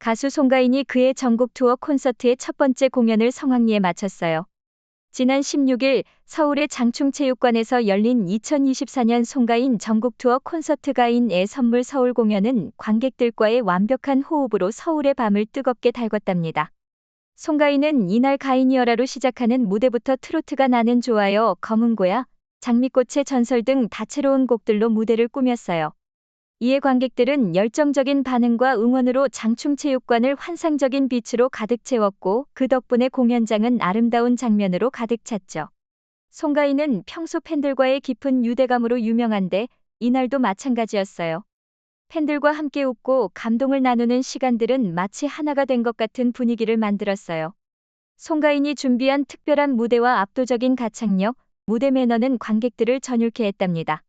가수 송가인이 그의 전국 투어 콘서트의 첫 번째 공연을 성황리에 마쳤어요. 지난 16일 서울의 장충체육관에서 열린 2024년 송가인 전국 투어 콘서트 가인의 선물 서울 공연은 관객들과의 완벽한 호흡으로 서울의 밤을 뜨겁게 달궜답니다. 송가인은 이날 가인이여라로 시작하는 무대부터 트로트가 나는 좋아요, 검은고야, 장미꽃의 전설 등 다채로운 곡들로 무대를 꾸몄어요. 이에 관객들은 열정적인 반응과 응원으로 장충체육관을 환상적인 빛으로 가득 채웠고 그 덕분에 공연장은 아름다운 장면으로 가득 찼죠. 송가인은 평소 팬들과의 깊은 유대감으로 유명한데 이날도 마찬가지였어요. 팬들과 함께 웃고 감동을 나누는 시간들은 마치 하나가 된 것 같은 분위기를 만들었어요. 송가인이 준비한 특별한 무대와 압도적인 가창력, 무대 매너는 관객들을 전율케 했답니다.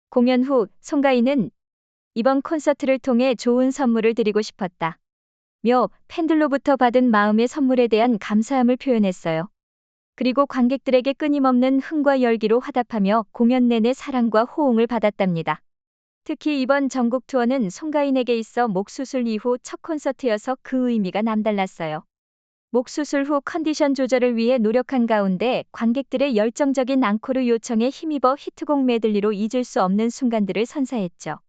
공연 후 송가인은 이번 콘서트를 통해 좋은 선물을 드리고 싶었다 며 팬들로부터 받은 마음의 선물에 대한 감사함을 표현했어요. 그리고 관객들에게 끊임없는 흥과 열기로 화답하며 공연 내내 사랑과 호응을 받았답니다. 특히 이번 전국 투어는 송가인에게 있어 목 수술 이후 첫 콘서트여서 그 의미가 남달랐어요. 목 수술 후 컨디션 조절을 위해 노력한 가운데 관객들의 열정적인 앙코르 요청에 힘입어 히트곡 메들리로 잊을 수 없는 순간들을 선사했죠.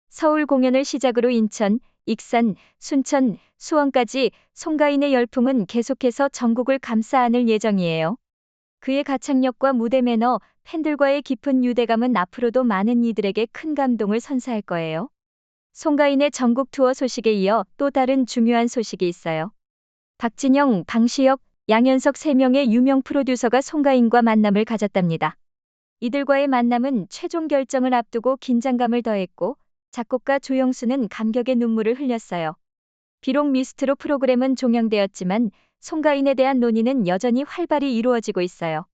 서울 공연을 시작으로 인천, 익산, 순천, 수원까지 송가인의 열풍은 계속해서 전국을 감싸 안을 예정이에요. 그의 가창력과 무대 매너, 팬들과의 깊은 유대감은 앞으로도 많은 이들에게 큰 감동을 선사할 거예요. 송가인의 전국 투어 소식에 이어 또 다른 중요한 소식이 있어요. 박진영, 방시혁, 양현석 3명의 유명 프로듀서가 송가인과 만남을 가졌답니다. 이들과의 만남은 최종 결정을 앞두고 긴장감을 더했고 작곡가 조영수는 감격의 눈물을 흘렸어요. 비록 미스트로 프로그램은 종영되었지만 송가인에 대한 논의는 여전히 활발히 이루어지고 있어요.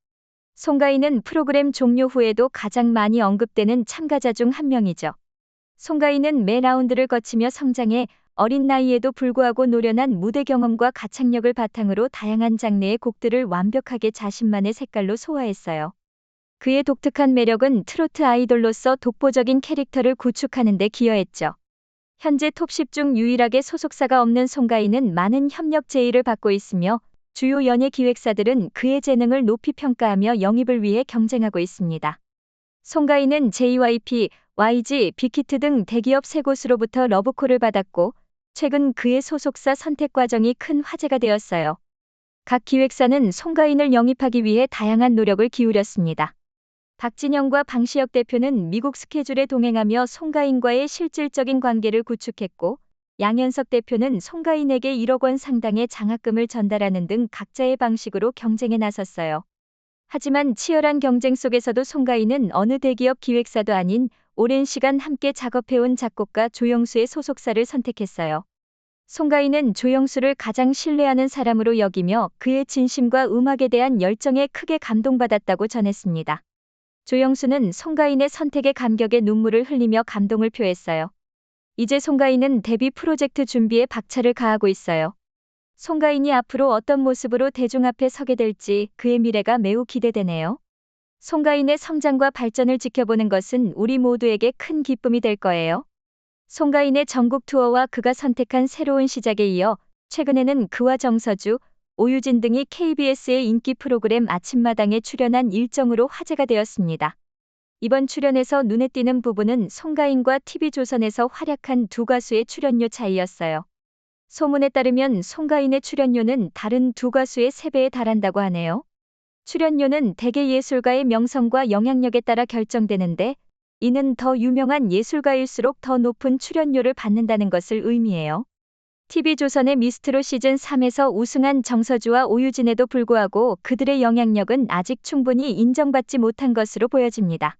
송가인은 프로그램 종료 후에도 가장 많이 언급되는 참가자 중 한 명이죠. 송가인은 매 라운드를 거치며 성장해 어린 나이에도 불구하고 노련한 무대 경험과 가창력을 바탕으로 다양한 장르의 곡들을 완벽하게 자신만의 색깔로 소화했어요. 그의 독특한 매력은 트로트 아이돌로서 독보적인 캐릭터를 구축하는 데 기여했죠. 현재 톱10 중 유일하게 소속사가 없는 송가인은 많은 협력 제의를 받고 있으며 주요 연예 기획사들은 그의 재능을 높이 평가하며 영입을 위해 경쟁하고 있습니다. 송가인은 JYP, YG, 빅히트 등 대기업 3곳으로부터 러브콜을 받았고 최근 그의 소속사 선택 과정이 큰 화제가 되었어요. 각 기획사는 송가인을 영입하기 위해 다양한 노력을 기울였습니다. 박진영과 방시혁 대표는 미국 스케줄에 동행하며 송가인과의 실질적인 관계를 구축했고 양현석 대표는 송가인에게 1억 원 상당의 장학금을 전달하는 등 각자의 방식으로 경쟁에 나섰어요. 하지만 치열한 경쟁 속에서도 송가인은 어느 대기업 기획사도 아닌 오랜 시간 함께 작업해온 작곡가 조영수의 소속사를 선택했어요. 송가인은 조영수를 가장 신뢰하는 사람으로 여기며 그의 진심과 음악에 대한 열정에 크게 감동받았다고 전했습니다. 조영수는 송가인의 선택에 감격의 눈물을 흘리며 감동을 표했어요. 이제 송가인은 데뷔 프로젝트 준비에 박차를 가하고 있어요. 송가인이 앞으로 어떤 모습으로 대중 앞에 서게 될지 그의 미래가 매우 기대되네요. 송가인의 성장과 발전을 지켜보는 것은 우리 모두에게 큰 기쁨이 될 거예요. 송가인의 전국 투어와 그가 선택한 새로운 시작에 이어 최근에는 그와 정서주, 오유진 등이 KBS의 인기 프로그램 아침마당에 출연한 일정으로 화제가 되었습니다. 이번 출연에서 눈에 띄는 부분은 송가인과 TV조선에서 활약한 두 가수의 출연료 차이였어요. 소문에 따르면 송가인의 출연료는 다른 두 가수의 3배에 달한다고 하네요. 출연료는 대개 예술가의 명성과 영향력에 따라 결정되는데 이는 더 유명한 예술가일수록 더 높은 출연료를 받는다는 것을 의미해요. TV조선의 미스트로 시즌3에서 우승한 정서주와 오유진에도 불구하고 그들의 영향력은 아직 충분히 인정받지 못한 것으로 보여집니다.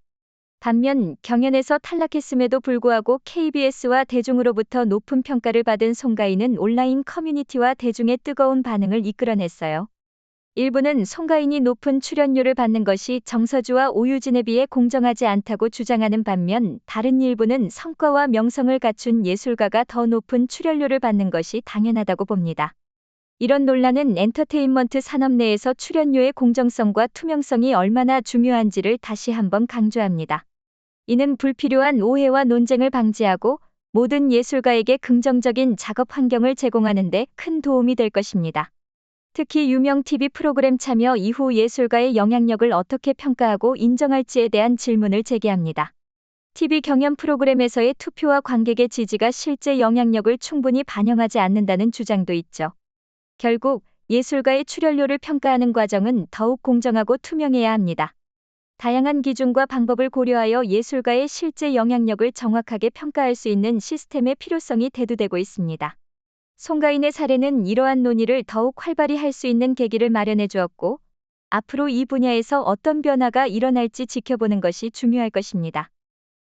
반면 경연에서 탈락했음에도 불구하고 KBS와 대중으로부터 높은 평가를 받은 송가인은 온라인 커뮤니티와 대중의 뜨거운 반응을 이끌어냈어요. 일부는 송가인이 높은 출연료를 받는 것이 정서주와 오유진에 비해 공정하지 않다고 주장하는 반면 다른 일부는 성과와 명성을 갖춘 예술가가 더 높은 출연료를 받는 것이 당연하다고 봅니다. 이런 논란은 엔터테인먼트 산업 내에서 출연료의 공정성과 투명성이 얼마나 중요한지를 다시 한번 강조합니다. 이는 불필요한 오해와 논쟁을 방지하고 모든 예술가에게 긍정적인 작업 환경을 제공하는 데 큰 도움이 될 것입니다. 특히 유명 TV 프로그램 참여 이후 예술가의 영향력을 어떻게 평가하고 인정할지에 대한 질문을 제기합니다. TV 경연 프로그램에서의 투표와 관객의 지지가 실제 영향력을 충분히 반영하지 않는다는 주장도 있죠. 결국 예술가의 출연료를 평가하는 과정은 더욱 공정하고 투명해야 합니다. 다양한 기준과 방법을 고려하여 예술가의 실제 영향력을 정확하게 평가할 수 있는 시스템의 필요성이 대두되고 있습니다. 송가인의 사례는 이러한 논의를 더욱 활발히 할 수 있는 계기를 마련해 주었고, 앞으로 이 분야에서 어떤 변화가 일어날지 지켜보는 것이 중요할 것입니다.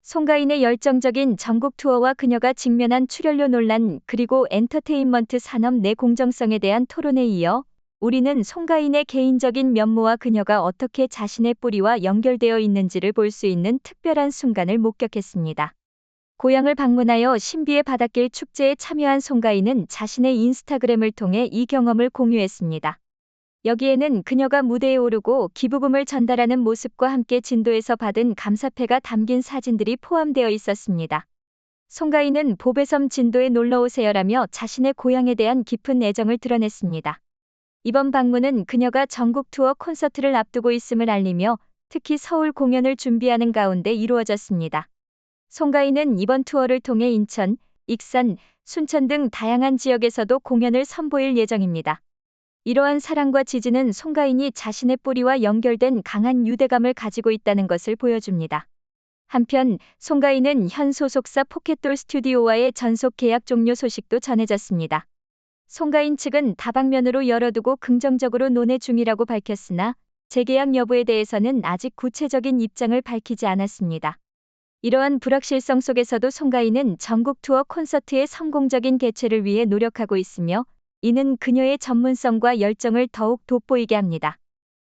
송가인의 열정적인 전국 투어와 그녀가 직면한 출연료 논란 그리고 엔터테인먼트 산업 내 공정성에 대한 토론에 이어 우리는 송가인의 개인적인 면모와 그녀가 어떻게 자신의 뿌리와 연결되어 있는지를 볼 수 있는 특별한 순간을 목격했습니다. 고향을 방문하여 신비의 바닷길 축제에 참여한 송가인은 자신의 인스타그램을 통해 이 경험을 공유했습니다. 여기에는 그녀가 무대에 오르고 기부금을 전달하는 모습과 함께 진도에서 받은 감사패가 담긴 사진들이 포함되어 있었습니다. 송가인은 보배섬 진도에 놀러오세요라며 자신의 고향에 대한 깊은 애정을 드러냈습니다. 이번 방문은 그녀가 전국 투어 콘서트를 앞두고 있음을 알리며 특히 서울 공연을 준비하는 가운데 이루어졌습니다. 송가인은 이번 투어를 통해 인천, 익산, 순천 등 다양한 지역에서도 공연을 선보일 예정입니다. 이러한 사랑과 지지는 송가인이 자신의 뿌리와 연결된 강한 유대감을 가지고 있다는 것을 보여줍니다. 한편 송가인은 현 소속사 포켓돌 스튜디오와의 전속 계약 종료 소식도 전해졌습니다. 송가인 측은 다방면으로 열어두고 긍정적으로 논의 중이라고 밝혔으나 재계약 여부에 대해서는 아직 구체적인 입장을 밝히지 않았습니다. 이러한 불확실성 속에서도 송가인은 전국 투어 콘서트의 성공적인 개최를 위해 노력하고 있으며 이는 그녀의 전문성과 열정을 더욱 돋보이게 합니다.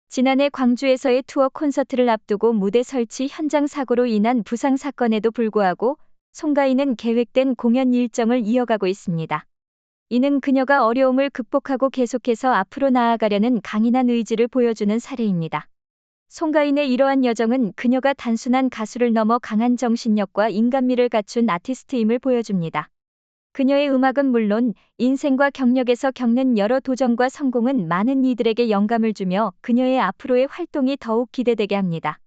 지난해 광주에서의 투어 콘서트를 앞두고 무대 설치 현장 사고로 인한 부상 사건에도 불구하고 송가인은 계획된 공연 일정을 이어가고 있습니다. 이는 그녀가 어려움을 극복하고 계속해서 앞으로 나아가려는 강인한 의지를 보여주는 사례입니다. 송가인의 이러한 여정은 그녀가 단순한 가수를 넘어 강한 정신력과 인간미를 갖춘 아티스트임을 보여줍니다. 그녀의 음악은 물론 인생과 경력에서 겪는 여러 도전과 성공은 많은 이들에게 영감을 주며 그녀의 앞으로의 활동이 더욱 기대되게 합니다.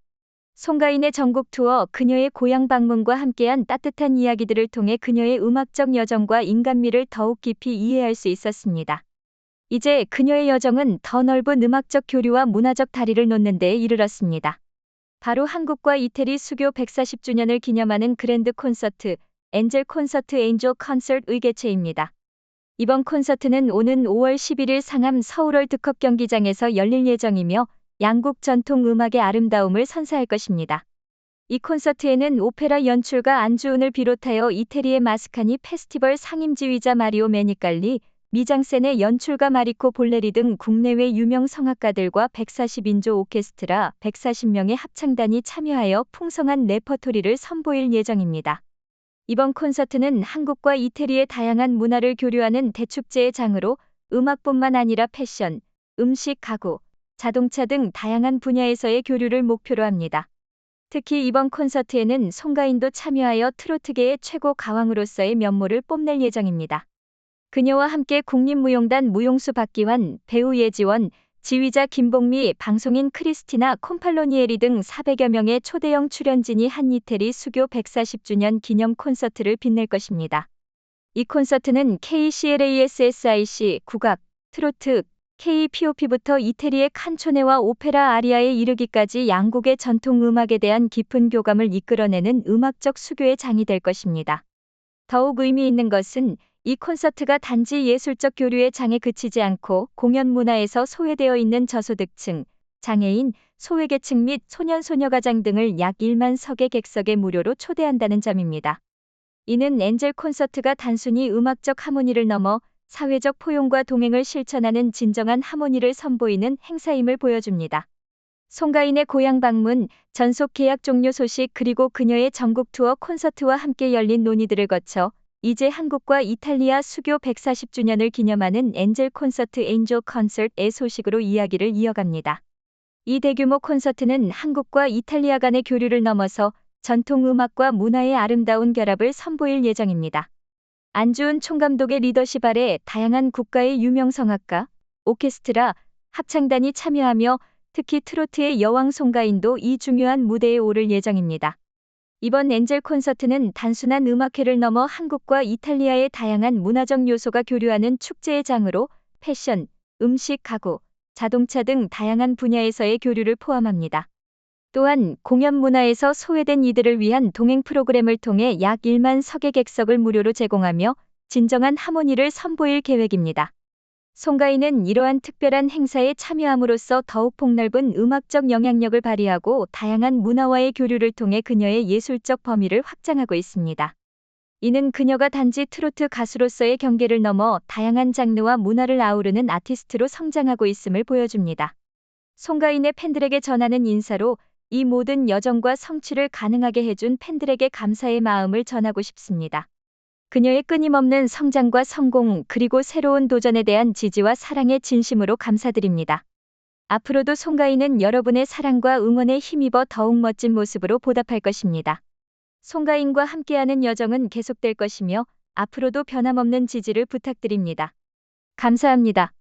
송가인의 전국 투어, 그녀의 고향 방문과 함께한 따뜻한 이야기들을 통해 그녀의 음악적 여정과 인간미를 더욱 깊이 이해할 수 있었습니다. 이제 그녀의 여정은 더 넓은 음악적 교류와 문화적 다리를 놓는 데에 이르렀습니다. 바로 한국과 이태리 수교 140주년을 기념하는 그랜드 콘서트, 엔젤 콘서트 엔조 콘서트의 개최입니다. 이번 콘서트는 오는 5월 11일 상암 서울월드컵 경기장에서 열릴 예정이며 양국 전통 음악의 아름다움을 선사할 것입니다. 이 콘서트에는 오페라 연출가 안주은을 비롯하여 이태리의 마스카니 페스티벌 상임지휘자 마리오 메니칼리, 미장센의 연출가 마리코 볼레리 등 국내외 유명 성악가들과 140인조 오케스트라 140명의 합창단이 참여하여 풍성한 레퍼토리를 선보일 예정입니다. 이번 콘서트는 한국과 이태리의 다양한 문화를 교류하는 대축제의 장으로 음악뿐만 아니라 패션, 음식, 가구, 자동차 등 다양한 분야에서의 교류를 목표로 합니다. 특히 이번 콘서트에는 송가인도 참여하여 트로트계의 최고 가왕으로서의 면모를 뽐낼 예정입니다. 그녀와 함께 국립무용단 무용수 박기환, 배우 예지원, 지휘자 김봉미, 방송인 크리스티나 콤팔로니에리 등 400여 명의 초대형 출연진이 한 이태리 수교 140주년 기념 콘서트를 빛낼 것입니다. 이 콘서트는 KCLASSIC, 국악, 트로트, K-POP부터 이태리의 칸초네와 오페라 아리아에 이르기까지 양국의 전통 음악에 대한 깊은 교감을 이끌어내는 음악적 수교의 장이 될 것입니다. 더욱 의미 있는 것은 이 콘서트가 단지 예술적 교류의 장에 그치지 않고 공연 문화에서 소외되어 있는 저소득층, 장애인, 소외계층 및 소년소녀가장 등을 약 1만 석의 객석에 무료로 초대한다는 점입니다. 이는 엔젤 콘서트가 단순히 음악적 하모니를 넘어 사회적 포용과 동행을 실천하는 진정한 하모니를 선보이는 행사임을 보여줍니다. 송가인의 고향 방문, 전속 계약 종료 소식 그리고 그녀의 전국 투어 콘서트와 함께 열린 논의들을 거쳐 이제 한국과 이탈리아 수교 140주년을 기념하는 엔젤 콘서트 엔조 콘서트의 소식으로 이야기를 이어갑니다. 이 대규모 콘서트는 한국과 이탈리아 간의 교류를 넘어서 전통 음악과 문화의 아름다운 결합을 선보일 예정입니다. 안주은 총감독의 리더십 아래 다양한 국가의 유명 성악가, 오케스트라, 합창단이 참여하며 특히 트로트의 여왕 송가인도 이 중요한 무대에 오를 예정입니다. 이번 엔젤 콘서트는 단순한 음악회를 넘어 한국과 이탈리아의 다양한 문화적 요소가 교류하는 축제의 장으로 패션, 음식, 가구, 자동차 등 다양한 분야에서의 교류를 포함합니다. 또한 공연 문화에서 소외된 이들을 위한 동행 프로그램을 통해 약 1만 석의 객석을 무료로 제공하며 진정한 하모니를 선보일 계획입니다. 송가인은 이러한 특별한 행사에 참여함으로써 더욱 폭넓은 음악적 영향력을 발휘하고 다양한 문화와의 교류를 통해 그녀의 예술적 범위를 확장하고 있습니다. 이는 그녀가 단지 트로트 가수로서의 경계를 넘어 다양한 장르와 문화를 아우르는 아티스트로 성장하고 있음을 보여줍니다. 송가인의 팬들에게 전하는 인사로 이 모든 여정과 성취를 가능하게 해준 팬들에게 감사의 마음을 전하고 싶습니다. 그녀의 끊임없는 성장과 성공 그리고 새로운 도전에 대한 지지와 사랑에 진심으로 감사드립니다. 앞으로도 송가인은 여러분의 사랑과 응원에 힘입어 더욱 멋진 모습으로 보답할 것입니다. 송가인과 함께하는 여정은 계속될 것이며 앞으로도 변함없는 지지를 부탁드립니다. 감사합니다.